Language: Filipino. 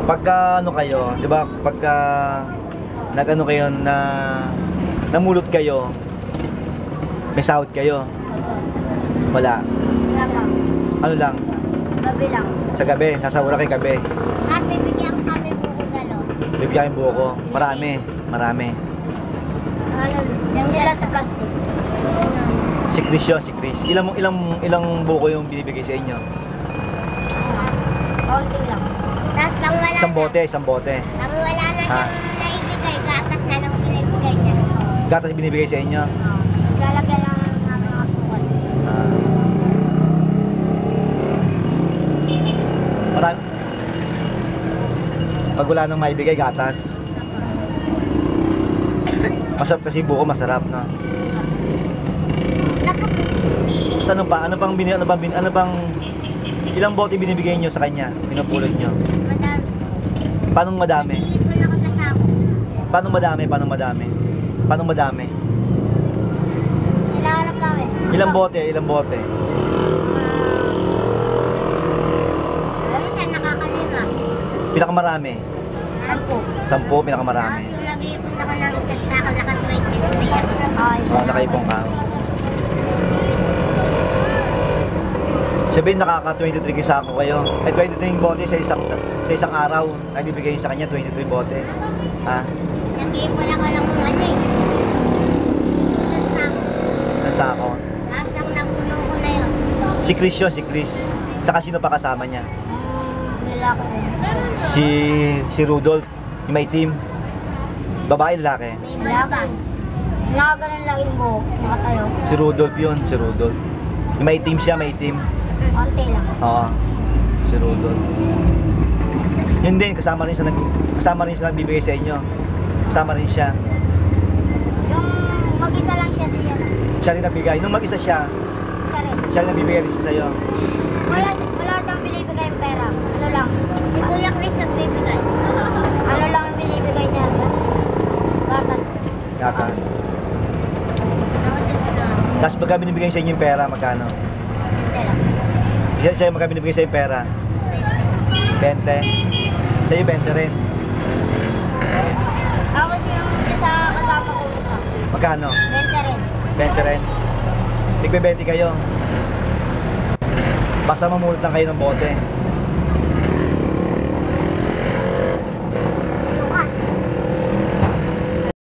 Pagka ano kayo, 'di ba? Pagka nag-ano kayo na namulot kayo, may sahod kayo. Wala. Wala pa. Ano lang? Gabi lang. Sa gabi, sasahura kayo gabi. At bibigyan kami buko galo. Bibigyan yung buko. Marami, marami. Ano, yung dila sa plastic. Si Chris yun, si Chris. Ilang buko yung binibigay sa inyo? Konti lang. Tapos pang wala Isang na. bote, isang bote. Pang wala na Ha? siyang naibigay, gatas na lang binibigay niya. Gatas binibigay sa inyo. Tapos lalagyan lang namin mga sukal. Ah. Marami. Pag wala nang maibigay, gatas. Masarap kasi buko, masarap, no? Sa ano pa? Ano pang ilang bote binibigay niyo sa kanya? Pinupulot niyo? Madami. Paano madami? Ipon ako sa sako. Paano madami? Paano madami? Hinahanap namin. Ilang bote? Ilang bote? Alam mo siya, nakakalima. Pinakamarami? 10. 10, pinakamarami. Tapos yung nag-iipon ako ng isang sako, naka 23 ako. Oh, nakaipong ka. Sabihin nakaka 23 kisako kayo. Ay 23 bote sa isang araw. Ay bibigay niyo sa kanya 23 bote. Ha? Nag-iipon ako ng ano eh. Isang sako. Ng sako. Tapos ang napuno ko na yun. Si Chris yun, si Chris. Tsaka sino pa kasama niya? Lalaki rin. Si Rudolph, yung may team. Babae, lalaki. May balbas. Nakaganon lang yung buhok. Nakatayo. Si Rudolph yun, si Rudolph. Yung may team siya, may team. Konti lang. Oo. Si Rudolph. Yun din, kasama rin siya nagbibigay sa inyo. Kasama rin siya. Yung mag-isa lang siya siya. Siya rin nagbigay. Nung mag-isa siya, Siya rin. siya rin nagbibigay rin siya sa'yo. Wala siyang binibigay yung pera. Ano lang. Si Kuya Chris nagbibigay. Ano lang ang binibigay niya? Gatas. Gatas. Nakatid lang. Tapos pagka binibigay sa inyo yung pera, magkano? Hindi lang. Isa sa'yo magka binibigay sa yung pera? 20. Sa'yo 20 rin. Tapos yung isa kasama ko isa. Magkano? 20 rin. 20 rin. Tigbe 20 kayo. Basta mamulot lang kayo ng bote.